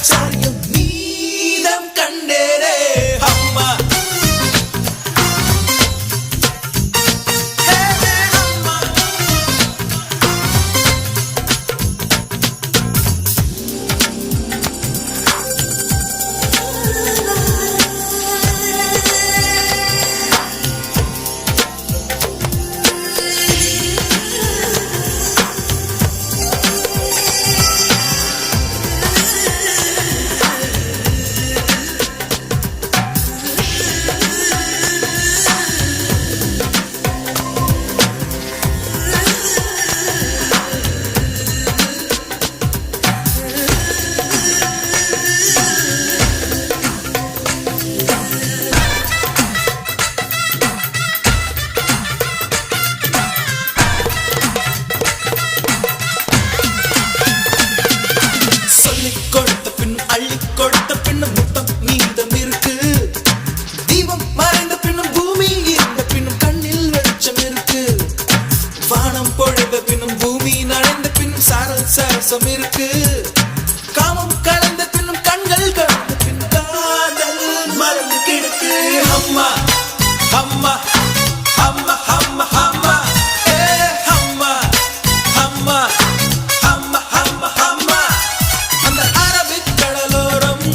ஆச்சாரியம் நீதம் கண்டேரே அம்மா சரசம் இருக்கு காமம் கலந்த பின்னும் கண்கள் கலந்த பின் காதல் மறந்து கிடக்கு அம்மா அம்மா அம்மா அம்மா அம்மா ஏ அம்மா அம்மா அம்மா அம்மா அம்மா அந்த அரபிக் கடலோரம்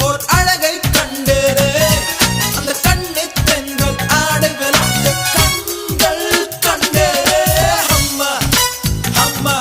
ஓர் அழகை கண்டேரே அந்த கண்ணை பெண்கள் ஆடைகள் அந்த கண்கள் கண்டேரே அம்மா அம்மா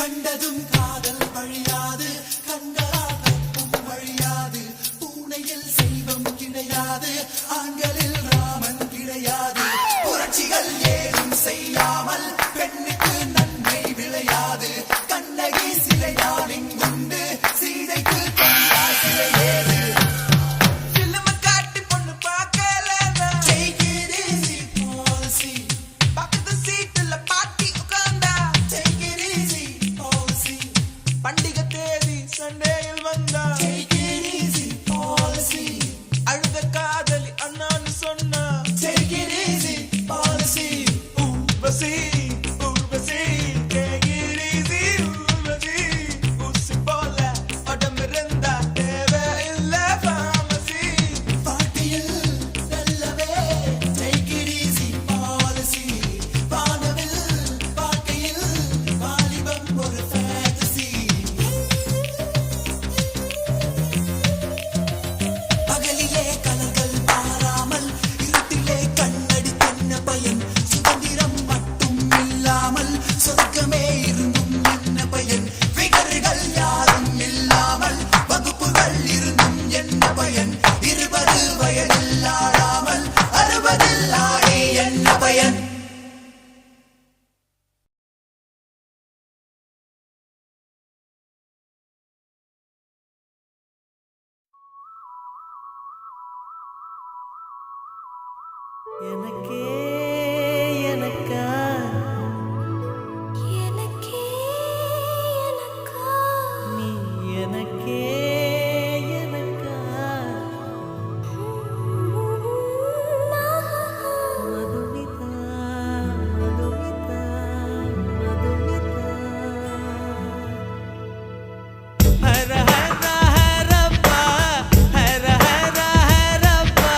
கண்டதும் காதல் வழியாது கண்களால் கற்பும் வழியாது பூனையில் செல்வம் கிடையாது ஆண்களில் ராமன் கிடையாது புரட்சிகள் ஏதும் செய்யாமல் பெண்ணுக்கு நன்மை விளையாது கண்ணகி சிலைதான் இங்குண்டு சீதைக்கு கண்டா சிலை ஏது எனக்கே எனக்கா எனக்கே எனக்கா நீ எனக்கே எனக்கா மதுமிதா மதுமிதா மதுமிதா ஹர ஹர ஹரப்பா ஹர ஹர ஹரப்பா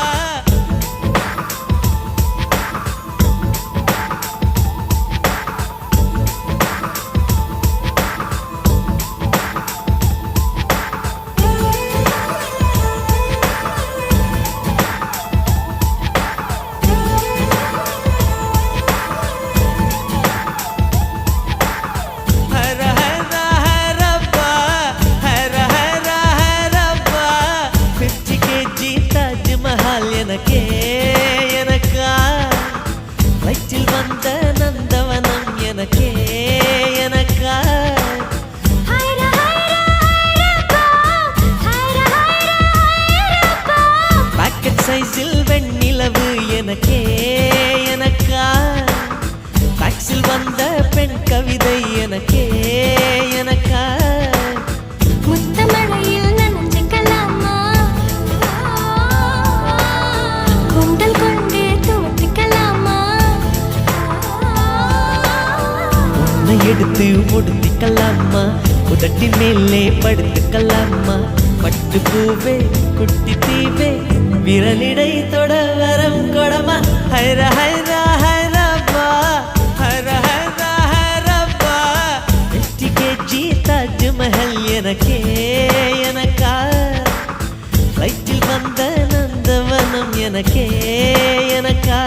ஹர ஹர ஹரப்பா ஹர ஹர ஹரப்பா 50 kg தாஜ்மஹால் எனக்கே எனக்கா வயிற்றில் வந்த நந்தவனம் எனக்கே எனக்கா ஹைர ஹைரப்பா ஹைர ஹைரப்பா பாக்கெட் சைஸில் வெண்ணிலவு எனக்கே எனக்கா டாக்ஸில் வந்த பெண் கவிதை எனக்கே எனக்கா முத்தமழையில் நனைஞ்சுக்கலாமா குண்டல் கொண்டு துவட்டிக்கலாமா உன்னை எடுத்து முடித்துக்கலாமா உதட்டின் மேலே படுத்துக்கலாமா பட்டு பூவே குட்டி தீவே விரலிடை தொட வரம் கொடமா ஹைர ஹைர ஹைரப்பா ஹர ஹர ஹரப்பா 50 kg தாஜ்மஹல் எனக்கே எனக்கா வயிற்றில் வந்த நந்தவனம் எனக்கே எனக்கா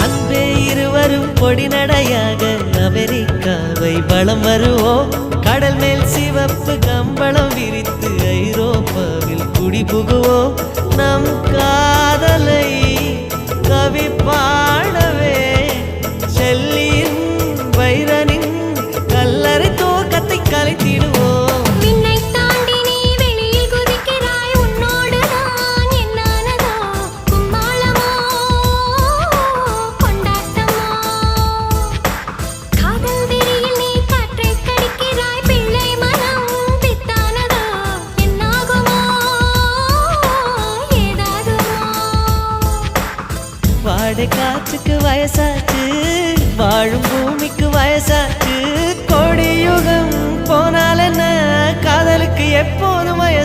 அன்பே இருவரும் பொடி நடையாக அமெரிக்காவை வலம் வருவோம் கடல் மேல் சிவப்பு கம்பளம் விரித்து ஐரோப்பாவில் குடிபுகுவோம் நம் காதலை கவி பாடவே செல்லியின் வைரனின் கல்லறை தோக்கத்தை கலைத்திடுவோம் விண்ணை தாண்டி நீ வெளியில் குதிக்கிறாய் உன்னோடு நான் என்னானதோ கும்மாளமோ கொண்டாட்டமோ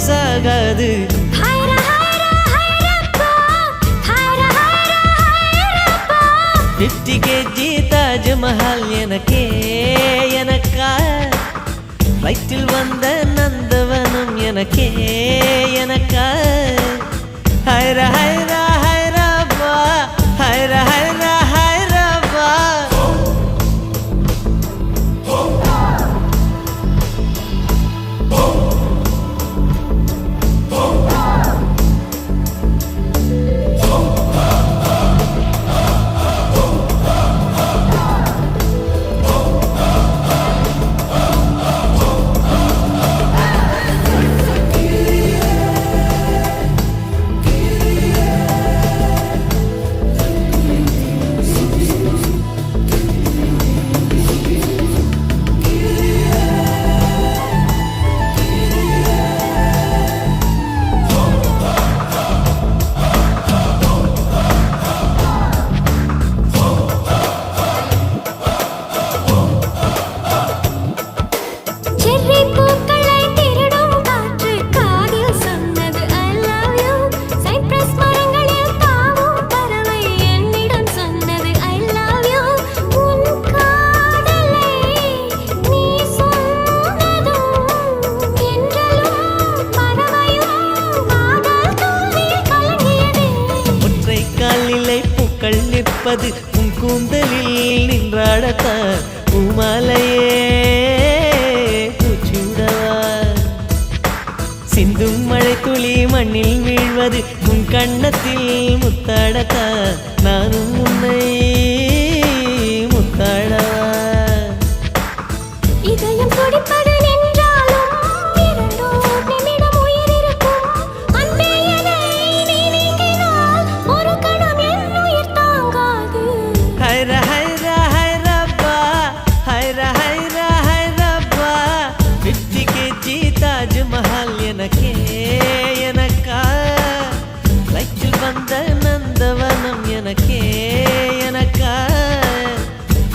வயசாகாது. ஹைரா ஹைரா ஹைரப்பா ஹைரா ஹைரா ஹைரப்பா 50 kg தாஜ்மஹால் எனக்கே எனக்கா, வயிற்றில் வந்த நந்தவனம் எனக்கே எனக்கா. ஹைரா ஹைரா ஹைரப்பா ஹைரா ஹைரா ஹைரப்பா. செர்ரி பூக்களை திருடும் காற்று காதில் சொன்னது I love you. சைப்ரஸ் மரங்களில் தாவும் பறவை என்னிடம் சொன்னது I love you. உன் காதலை நீ சொன்னதும் என்றலும் பறவையும் காதல் தோல்வியில் கலங்கியதே. ஒற்றை காலிலை பூக்கள் நிற்பது உன் கூந்தலில் நின்றாடத்தான். பூமாலையே பூச்சுடவா, சிந்தும் மழை துளி மண்ணில் வீழ்வது உன் கண்ணத்தில் முத்தாடத்தான். நானும் உன்னை முத்தாடவா. இதயம் துடிப்பது நின்றாலும் இரண்டோர் நிமிடம் உயிர் இருக்கும். அன்பே என்னை நீ நீங்கினால் ஒரு கணம் என் உயிர் தாங்காது. ஹைரா ஹைரா ஹைரப்பா ஹைரா ஹைரா ஹைரப்பா. 50 kg தாஜ்மஹால் எனக்கே எனக்கா, வயிற்றில் வந்த நந்தவனம் எனக்கே எனக்கா.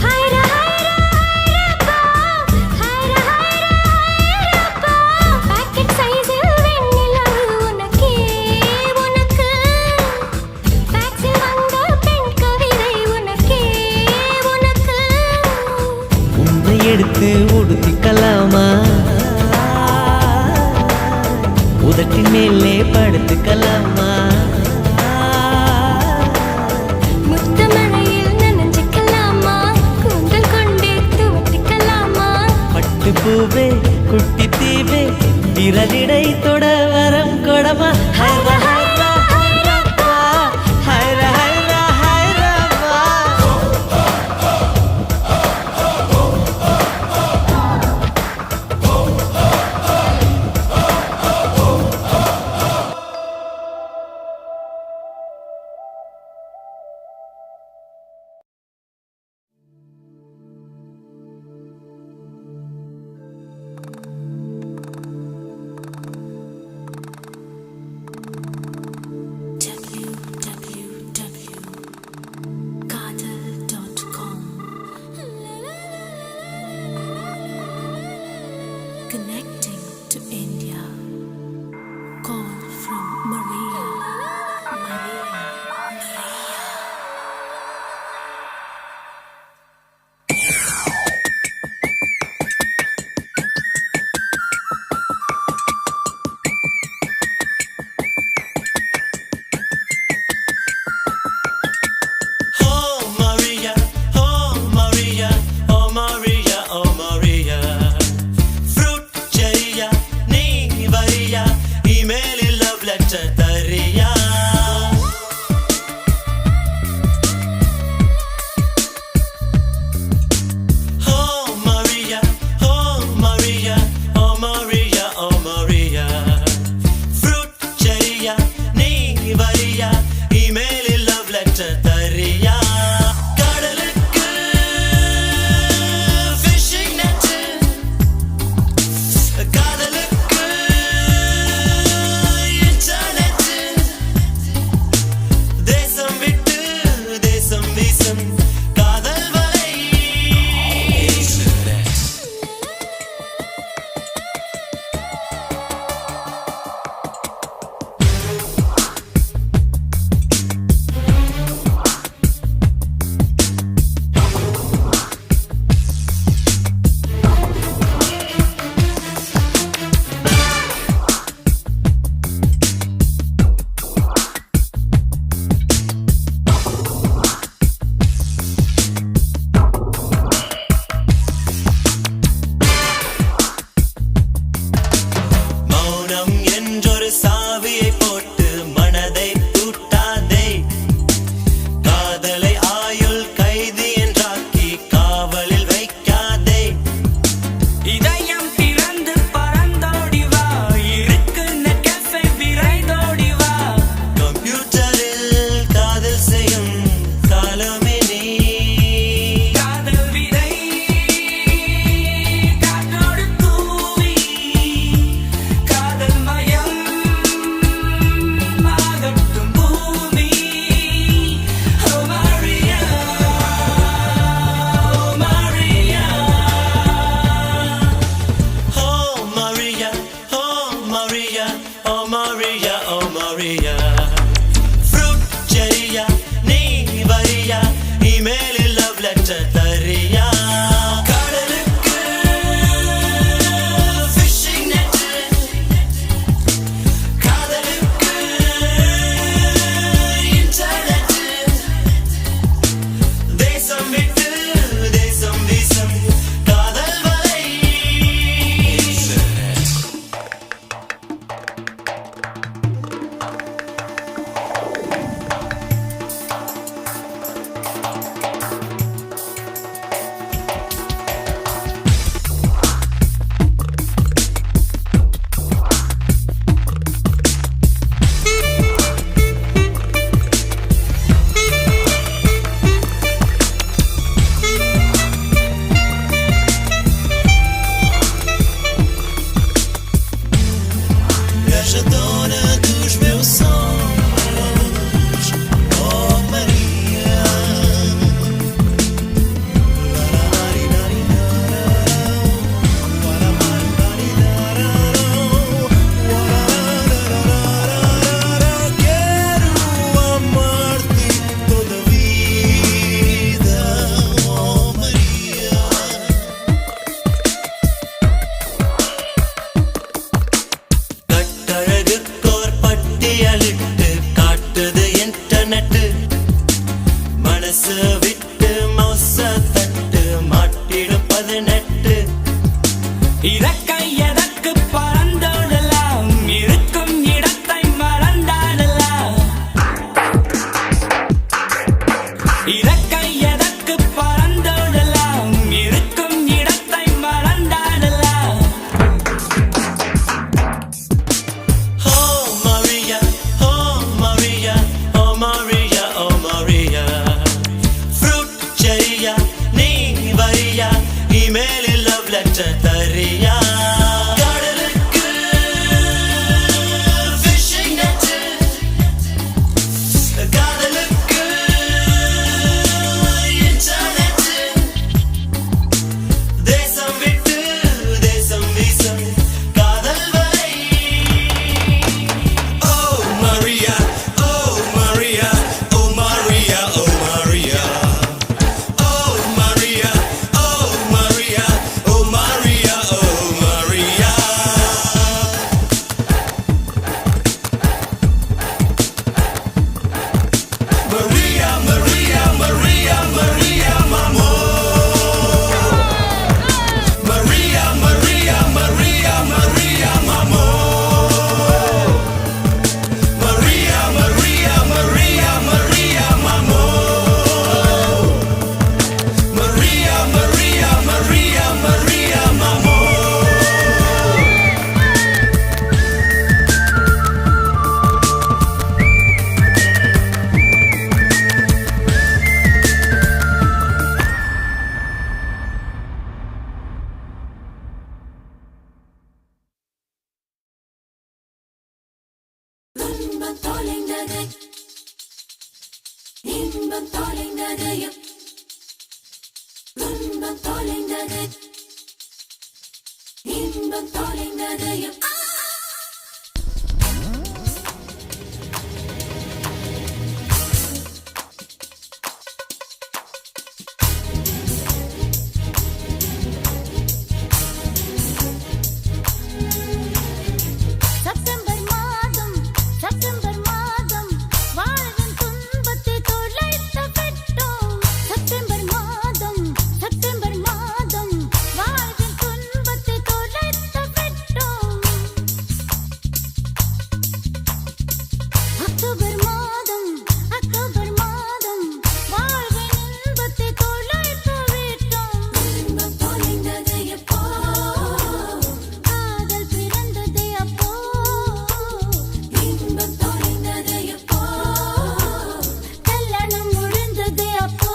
ஹைரா ஹைரா ஹைரப்பா ஹைரா ஹைரா ஹைரப்பா. பாக்கெட் சைஸில் வெண்ணிலவு உனக்கே உனக்கு. ஃபேக்ஸில் வந்த பெண் கவிதை உனக்கே உனக்கு. உன்னை எடுத்து உடுத்திக்கலாமா, உதட்டின் மேலே படுத்துக்கலாமா. முத்தமழையில் நனைஞ்சுக்கலாமா, கூந்தல் கொண்டு துவட்டிக்கலாமா. பட்டு பூவே குட்டி தீவே விரலிடை தொட வரம் கொடமா. ஹைரா ஹைரா ஹைரப்பா ஹைரா ஹைரா ஹைரப்பா. லவ் லெட்டர் தரியா கடலுக்கு fishing net காதலுக்கு internet தேசம் விட்டு தேசம் வீசும் காதல் வலை Je donne tout, je me sens oh Maria quiero amarte toda vida oh Maria கட்டழகுக்கோர் பட்டியலிட்டு காட்டுது இன்டர்நெட் மனசு விட்டு மௌச தட்டு மாட்டிடும் 18 இறக்கை எதற்கு பறந்தோடலாம் இருக்கும் இடத்தை மறந்தாடலாம் இறக்கை எதற்கு பறந்தோடலாம் இருக்கும் இடத்தை மறந்தாடலாம் Oh Maria, oh Maria, oh Maria, oh Maria Fruit cherryயா நீ வரியா இமெயிலில் லவ் லெட்டர் தரியா கடலுக்கு fishing net காதலுக்கு internet தேசம் விட்டு தேசம் வீசும் காதல் வலை Oh Maria, oh Maria, oh Maria, oh Maria Oh Maria, oh Maria, oh Maria, oh Maria Maria, Maria, Maria, Maria, mamo Maria, Maria, Maria, Maria, mamo Maria, Maria, Maria, Maria, mamo Maria, Maria, Maria, Maria, mamo துன்பம் தொலைந்தது இன்பம் தொலைந்தது துன்பம் தொலைந்தது இன்பம் தொலைந்தது September மாதம் வாழ்வின் துன்பத்தை தொலைத்து விட்டோம் September மாதம் வாழ்வின் துன்பத்தை தொலைத்து விட்டோம் அக்டோபர் மாதம் வாழ்வின் இன்பத்தை தொலைத்து விட்டோம் இன்பம் தொலைந்தது எப்போ காதல் பிறந்தது அப்போ இன்பம் தொலைந்தது எப்போ கல்யாணம் முடிந்தது அப்போ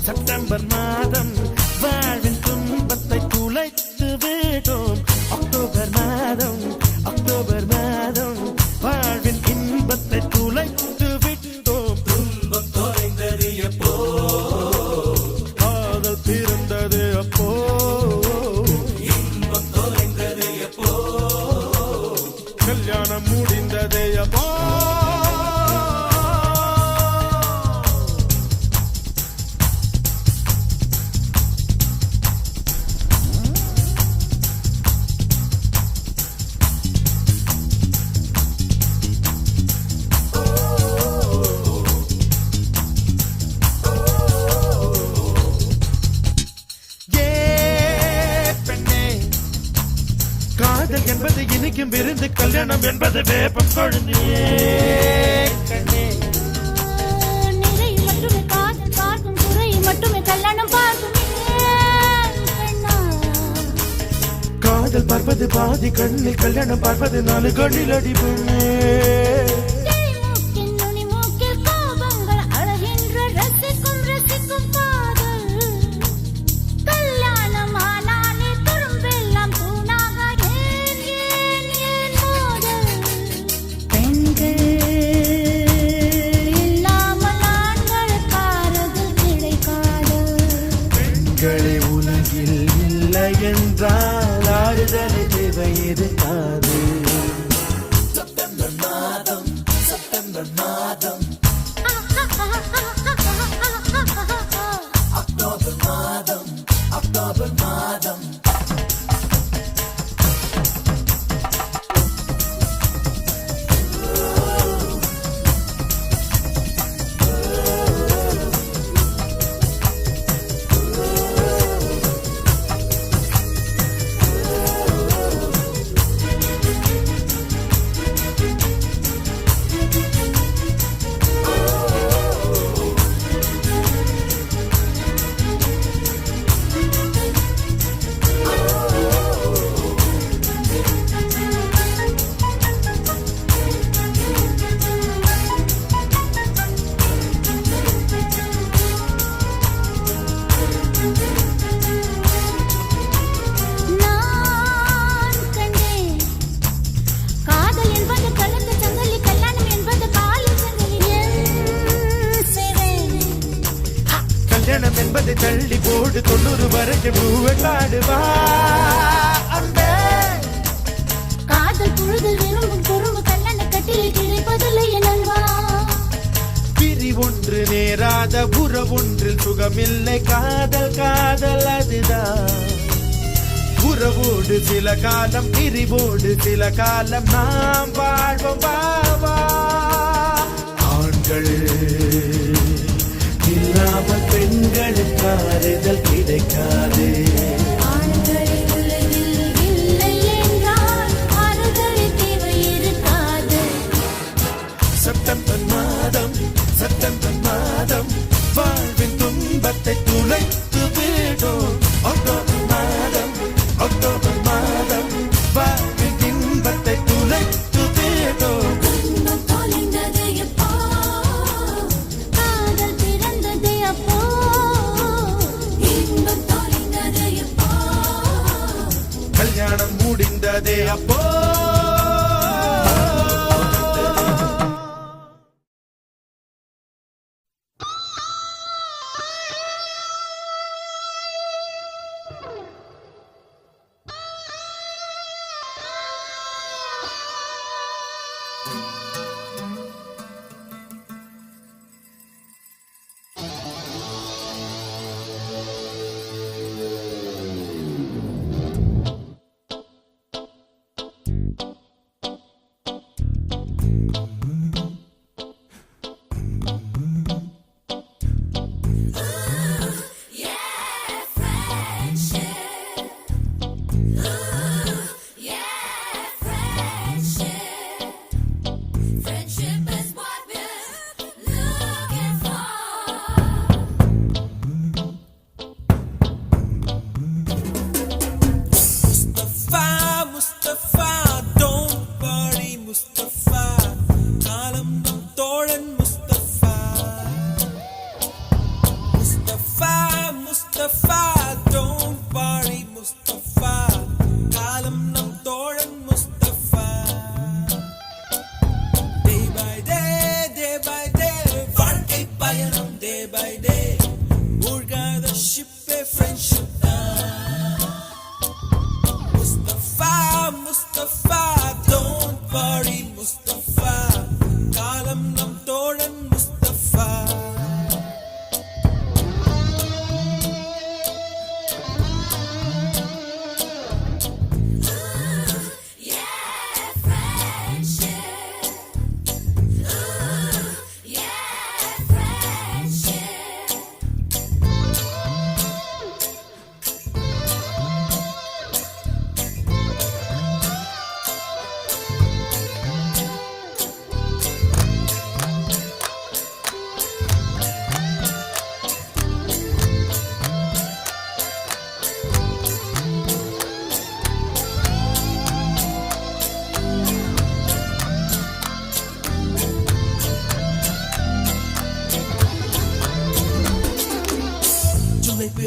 செப்டம்பர் மாதம் வாழ்வின் துன்பத்தை துளைத்து விட்டோம் அக்டோபர் மாதம் வாழ்வின் இன்பத்தை துளைத்து விட்டோம் துன்பம் தொலைந்தது எப்போ காதல் பிறந்தது அப்போ இன்பம் தொலைந்தது எப்போ கல்யாணம் முடிந்தது அப்போ படைக்கும் விருந்து கல்யாணம் என்பது வேப்பம் கொழுந்தியே கண்ணே. நிறை மட்டுமே காதல் பார்க்கும் குறை மட்டுமே கல்யாணம் பார்க்கும் கண்ணா. காதல் பார்ப்பது பாதி கண்ணில், கல்யாணம் பார்ப்பது 4 கண்ணில் அடி பெண்ணே. மூக்கின் நுனி மூக்கில் கோபங்கள் அழகின்ற ரசிக்கும் ரசிக்கும் காதல். கல்யாணம் ஆனாலே துரும்பெல்லாம் தூணாக ஏன் ஏன் ஏன் மோதல். பெண்கள் இல்லாமல் ஆண்களுக்கு ஆறுதல் கிடைக்காது. பெண்களே உலகில் இல்லை என்றால் ஆறுதல் தேவை இருக்காது. செப்டம்பர் மாதம் செப்டம்பர் மாதம் அக்டோபர் மாதம் அக்டோபர் மாதம் நான் கண்டேன். காதல் என்பது கழுத்து சங்கிலி, கல்யாணம் என்பது காலில் சங்கிலி. என் சிறை கல்யாணம் என்பதை தள்ளி போடு 90 வரைக்கும் பூவை காடுவா அன்பே. காதல் புழுதல் விரும்பும் குறும்பு கல்யாண கட்டிலில் கிடைப்பதில்லை எனவா. பிரிவொன்று நேராத உறவொன்றில் சுகமில்லை. காதல் காதல் அதுதான். உறவோடு சில காலம், பிரிவோடு சில காலம் நாம் வாழ்வோம் பாவா. ஆண்கள் இல்லாமல் பெண்களுக்கு ஆறுதல் கிடைக்காது. ஆண்கள் உலகில் இல்லை என்றால் ஆறுதல் தேவை இருக்காது. செப்டம்பர் மாதம் செப்டம்பர் மாதம் வாழ்வின் துன்பத்தை துளைத்து விடும். அக்டோபர் மாதம் அக்டோபர் மாதம் வாழ்வின் இன்பத்தை துளைத்து விடும். இன்பம் தொலைந்தது எப்போ, காதல் பிறந்தது அப்போ. இன்பம் தொலைந்தது எப்போ, கல்யாணம் முடிந்ததே அப்போ.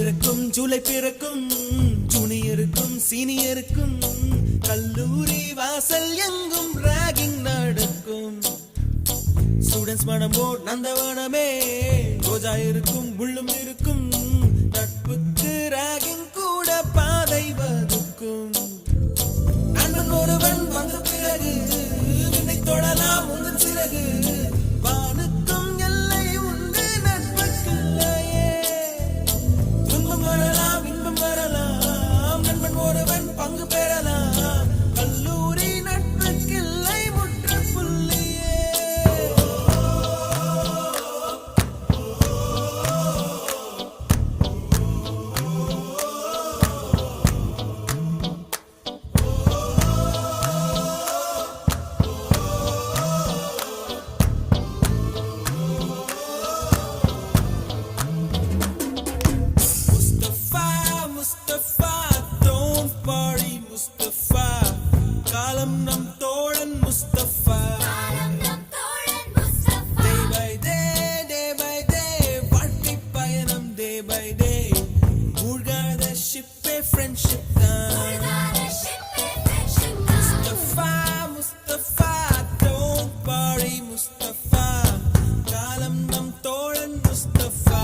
பிறக்கும் ஜூலை பிறக்கும் ஜூனியருக்கும் சீனியருக்கும் கல்லூரி வாசல் எங்கும் ராகிங் நடக்கும் ஸ்டூடெண்ட்ஸ் மனமோ நந்தவனமே ரோஜா இருக்கும் முள்ளும் இருக்கும் நட்புக்கு ராகிங் கூட பாதை வகுக்கும் நண்பன் ஒருவன் வந்த பிறகு விண்ணை தொடலாம் உங்கள் சிறகு வானுக்கும் எல்லை உண்டு நட்புக்குள்ளையே துன்பம் வரலாம் இன்பம் வரலாம் நண்பன் ஒருவன் பங்கு பெறலாம் கல்லூரி நட்புக்கில்லை முற்றுப்புள்ளியே Mustafa, don't worry Mustafa, காலம் நம் தோழன் Mustafa. Day by day, வாழ்க்கை பயணம் day by day, மூழ்காத ஷிப்பே ஃப்ரெண்ட்ஷிப் தான். Mustafa, don't worry Mustafa, காலம் நம் தோழன் Mustafa.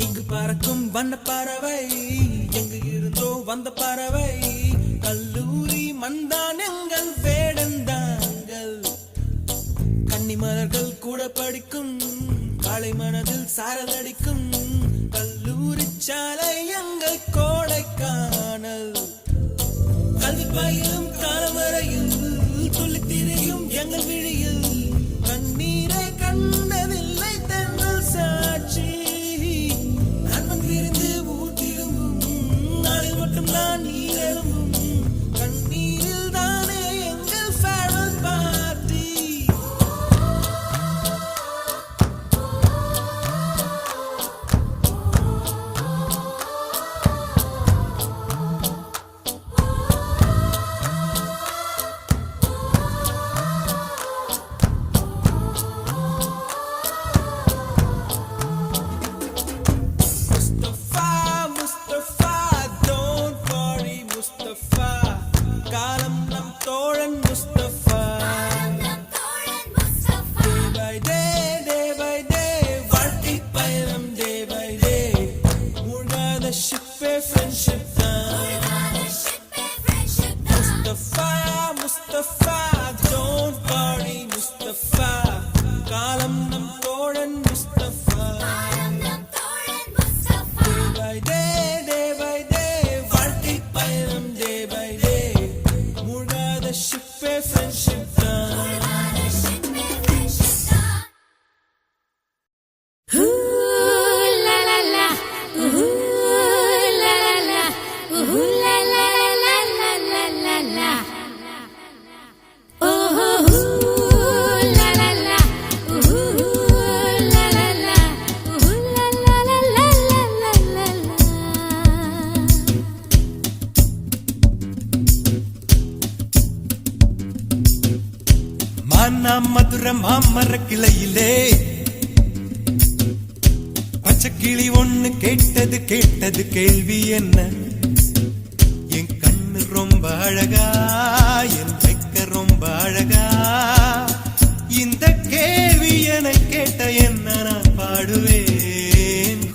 இங்கு பறக்கும் வண்ண பறவை எங்கு இருந்தோ வந்த பறவை கல்லூரி மந்தான் எங்கள் வேடந்தாங்கள் கன்னிமலர்கள் கூட படிக்கும் காலை மனதில் சாரல் அடிக்கும் கல்லூரி சாலை எங்கள் கோடைக்கானல் கல்வி பயிலும் காலவரையில் துள்ளி திரியும் எங்கள் விழியில் கண்ணீரை கண்டதில்லை தென்றல் சாட்சி நண்பன் விருந்து ஊட்டிரும்பும் நாளில் மட்டும் நான் நீர் எழும்பும் கண்ணீரில் தானே எங்கள் farewell party Mustafa, don't worry Mustafa, காலம் நம் தோழன் Mustafa. Day by day, வாழ்க்கை பயணம் day by day, மூழ்காத ஷிப்பே ஃப்ரெண்ட்ஷிப் தான். Mustafa, don't worry Mustafa, காலம் நம் தோழன் Mustafa. Day by day, வாழ்க்கை பயணம் day by day, மூழ்காத ஷிப்பே ஃப்ரெண்ட்ஷிப் தான். மானா மதுர மாமர கிளையிலே பச்சைக்கிளி ஒண்ணு கேட்டது கேள்வி என்ன என் கண்ணு ரொம்ப அழகா என் வெக்க ரொம்ப அழகா இந்த கேள்வி என கேட்ட என்ன நான் பாடுவேன்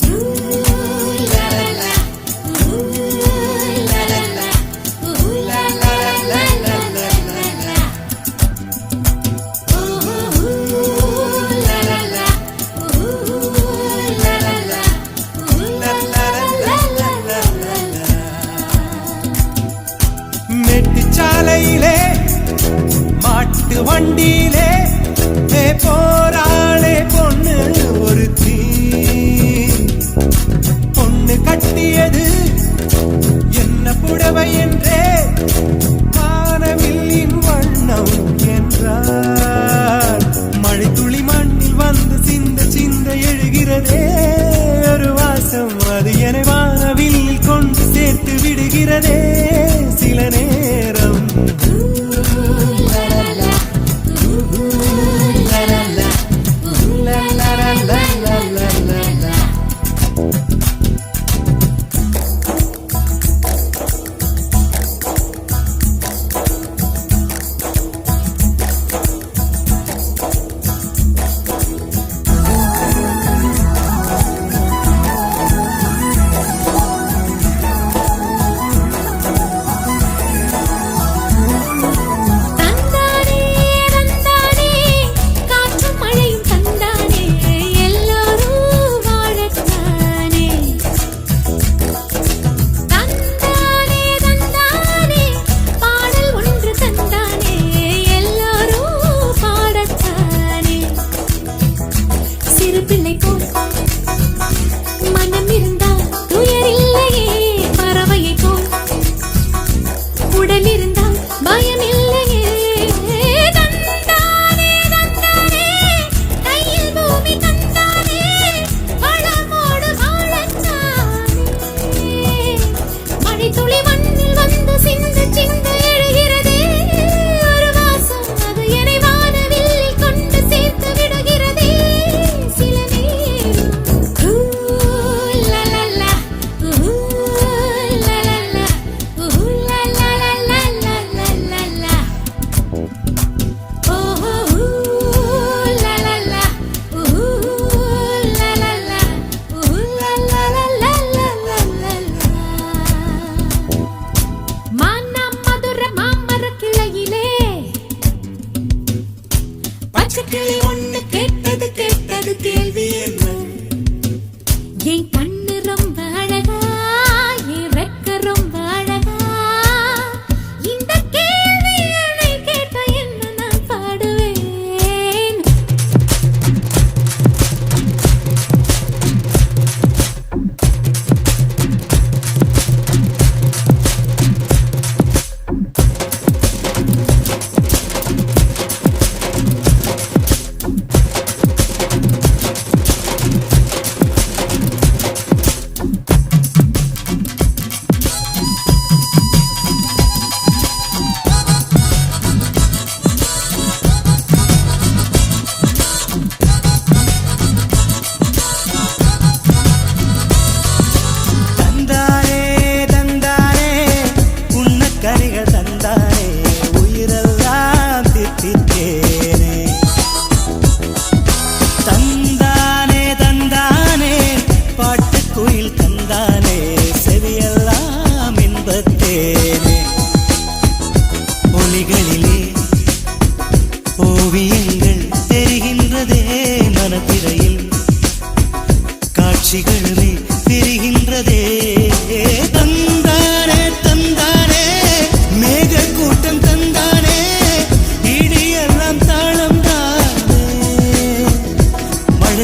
வண்டி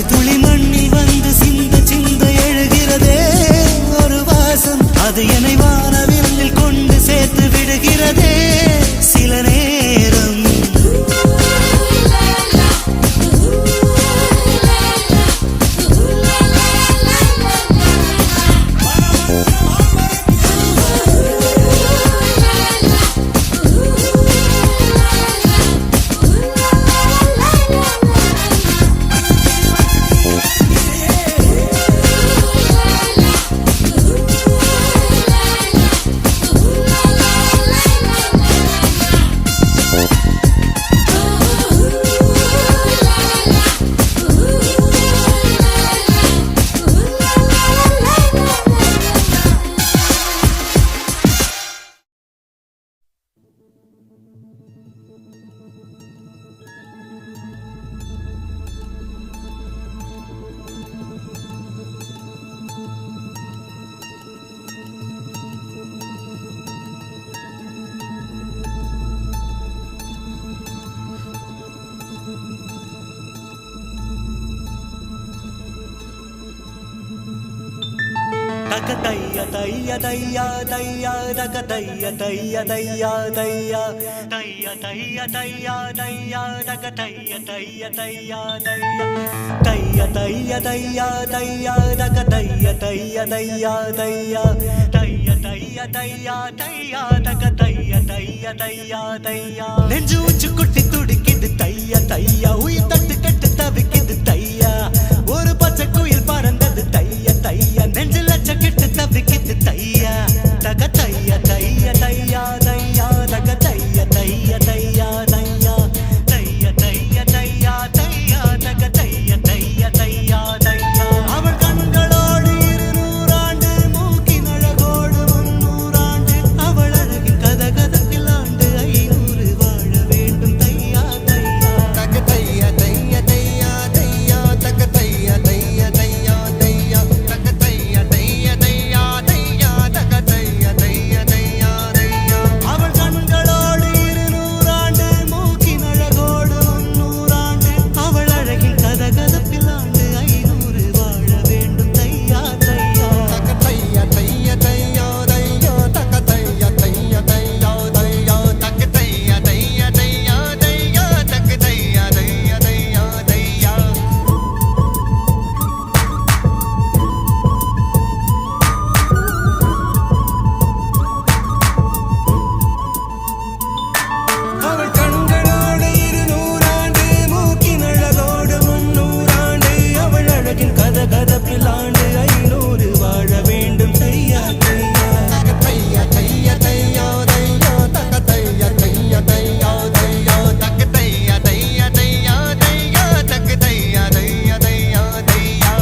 மழை துளி மண்ணில் வந்து சிந்த சிந்த எழுகிறதே ஒரு வாசம், அது என்னை வானவில்லில் கொண்டு சேர்த்து விடுகிறதே சில நேரம். தக தைய தைய தையா தையா தக தைய தைய தையா தையா தைய தைய தையா தையா தக தைய தைய தையா தையா தைய தைய தையா தையா தக தைய தைய தையா தையா தைய தைய தையா தையா தக தைய தைய தையா தையா. நெஞ்சு உச்சு குட்டி துடிக்குது தையா தையா, உயிர் தட்டு கட்டு தவிக்குது தையா, ஒரு பச்சை குயில் பறந்தது தையா தையா, நெஞ்சு லட்ச கெட்டு தவிக்குது தையா. தக தைய தைய தையா தையா தக தைய தைய தையா தையா தைய தைய தையா தையா தக தைய தைய தையா தையா. அவள் கண்களோடு 200 ஆண்டு, மூக்கின் அழகோடு 300 ஆண்டு, அவள் அழகின் கதகதப்பில் ஆண்டு 500 வாழ வேண்டும் தையா தையா. தக தைய தைய தையா தையா தக தைய தைய தையா தையா தக தைய தைய தையா தையா தக தைய தைய தையா தையா. அவள் கண்களோடு 200 ஆண்டு, மூக்கின் அழகோடு 300 ஆண்டு, அவள் அழகின் கதகதப்பில் ஆண்டு 500 வாழ வேண்டும் தையா தையா. தக தைய தைய தையா தையா தக தைய தைய தையா தையா தக தைய தைய தையா தையா தக தைய தைய தையா தையா. அவள் கண்களோடு 200 ஆண்டு, மூக்கின் அழகோடு 300 ஆண்டு, அவள் அழகின் கதகதப்பில் ஆண்டு 500 வாழ வேண்டும் தையா தையா. தக தைய தைய தையா தையா தக தைய தைய தையா தையா தக தைய தைய தையா தையா தக தைய தைய தையா தையா.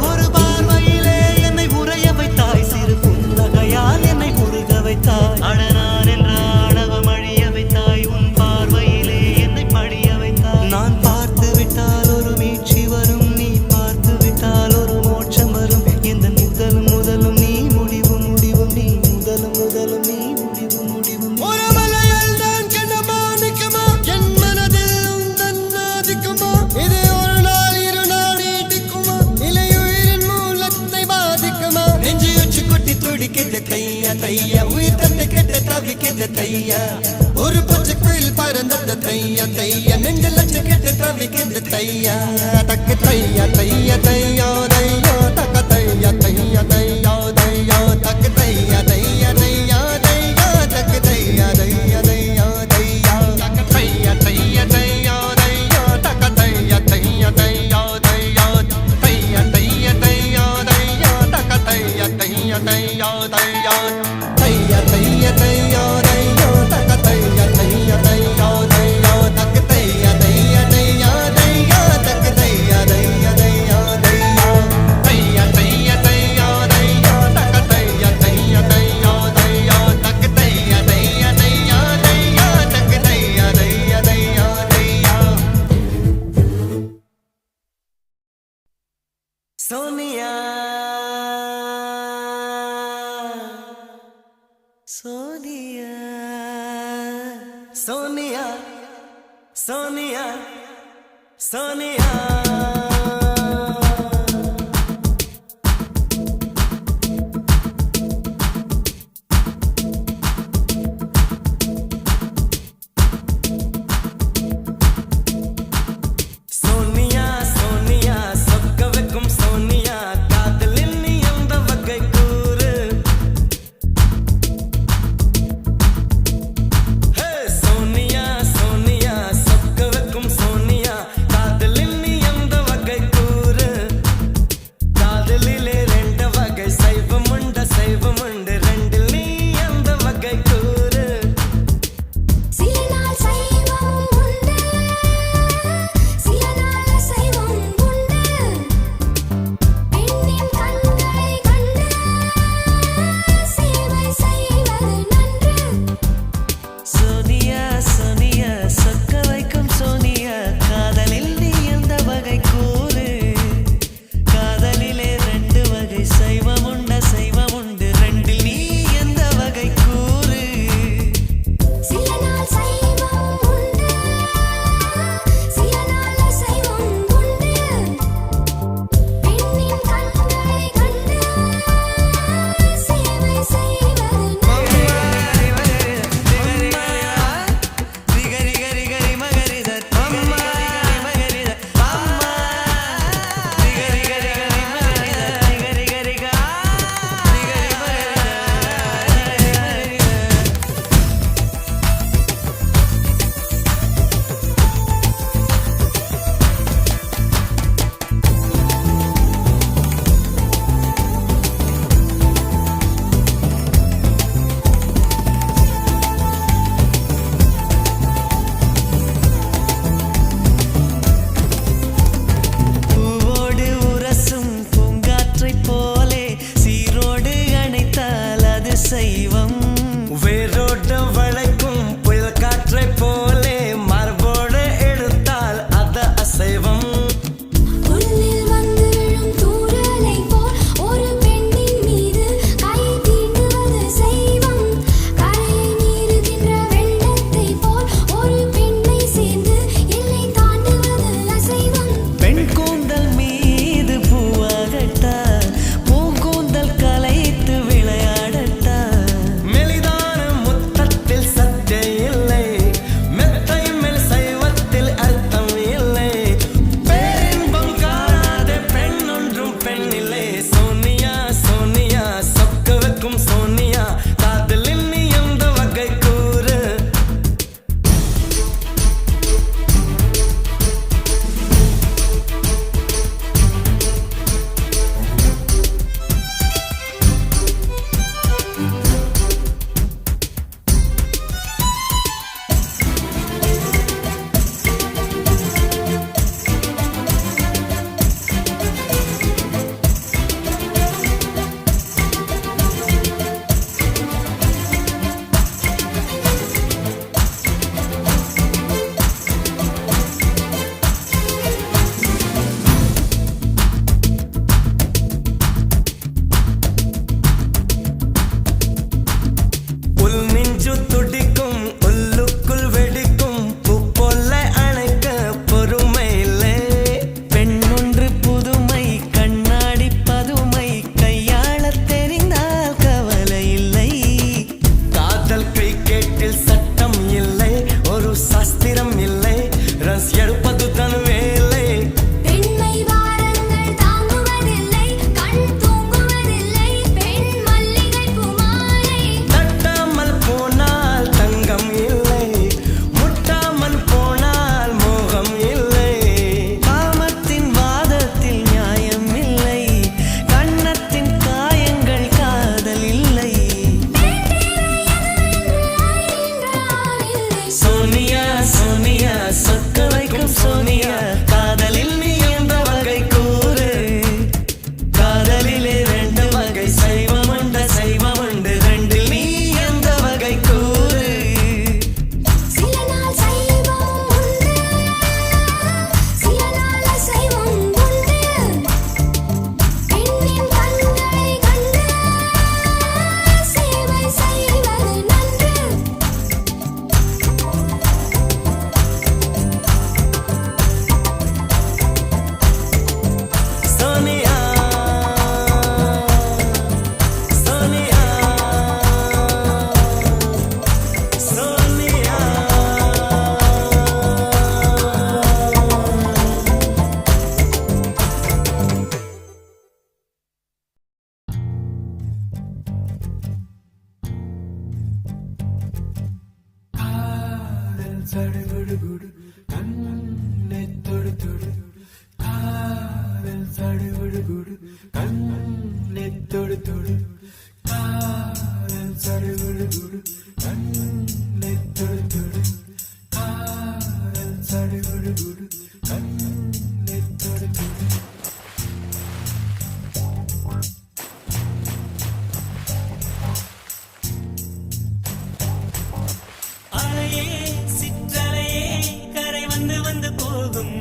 ஒரு பார்வையிலே என்னை உறைய வைத்தாய், சிறு புன்னகையால் என்னை உருக வைத்தாய், அடனான் என்ற ஆணவம் அழிய வைத்தாய், உன் பார்வையிலே என்னை படிய வைத்தாய். நான் பார்த்து விட்டால் ஒரு மீட்சி வரும், நீ பார்த்து விட்டால் ஒரு மோட்சம் வரும், எந்த முதலும் முதலும் நீ முடிவும் முடிவும் நீ முதலும் முதலும் நீ முடிவும் முடிவும். ஒரு மலையால் தான் கண்ணமானிக்குமா, என் மனதில் உந்தன் ஆதிக்குமா, இது ஒரு நாள் 2 நாள் நீடிக்குமா, இலையுயிரின் மூலத்தை பாதிக்குமா. நெஞ்சு உச்சி கொட்டி துடிக்குது தையா தையா, உயிர் தட்டு கெட்டு தவிக்குது தையா, ஒரு பச்சை குயில் பறந்தது தையா தையா, நெஞ்சு லட்ச கெட்டு தவிக்குது தையா. தக்கு தையா தைய தையா தையா தக்க தைய தைய தையா தையா தக்கு தைய தைய தையா தையா தக்கு தைய தைய தையா தையா தக்க தைய தைய தையா தையா தக்க தைய தைய தையா தையா தைய தைய தையா தையா தக்க தைய தைய தையா தையா தைய தைய தையா தையா தக்க தைய தைய தையா தையா தக்க தைய தைய தையா தையா தக்க தைய தைய தையா தையா தைய தைய தையா தையா சோனியா சோனியா சோனியா சோனியா சோனியா சோனியா சொக்க வைக்கும் சோனியா காதலில் நீ எந்த வகை கூறு ஹே சோனியா சோனியா சொக்க வைக்கும் சோனியா காதலில் நீ எந்த வகை கூறு காதலிலே ரெண்டு வகை சைவமுண்டு ரெண்டில் நீ எந்த வகை கூறு சில நாள் சைவம் உண்டு சில நாள் சைவம் உண்டு பெண்ணின் கண்களை கண்டு சேவை செய்வது நன்று சோனியா சோனியா சொக்க வைக்கும் சோனியா காதலில் நீ எந்த வகை கூறு காதலிலே ரெண்டு வகை சைவமுண்டு ரெண்டில் நீ எந்த வகை கூறு சில நாள் சைவம் உண்டு சில நாள் சைவம் உண்டு பெண்ணின் கண்களை கண்டு சேவை செய்வது நன்று பூவோடு உரசும் பூங்காற்றைப் போலே சீரோடு அணைத்தால் அது சைவம் வேரோடு வளைக்கும் புயல் காற்றைப் போலே மார்போடு எடுத்தால் அது அசைவம் புல்லில் வந்து விழும் தூறலை போல் ஒரு பெண்ணின் மீது கை தீண்டுவது சைவம் கரையை மீறுகின்ற வெள்ளத்தை போல் ஒரு பெண்ணை சேர்ந்து எல்லை தாண்டுவது அசைவம் பெண் கூந்தல் மீது பூவாகட்டா பூங்கூந்தல் கலைத்து விளையாடட்டா மெலிதான முத்தத்தில் சடுகுடு கண்ணை தொடு தொடு காதல் சடுகுடு கண்ணை தொடு தொடு காதல் சடுகுடு கண்ணை தொடு தொடு காதல் சடுகுடு கண்ணை தொடு தொடு அலையே சிற்றலையே கரை வந்து வந்து போகும்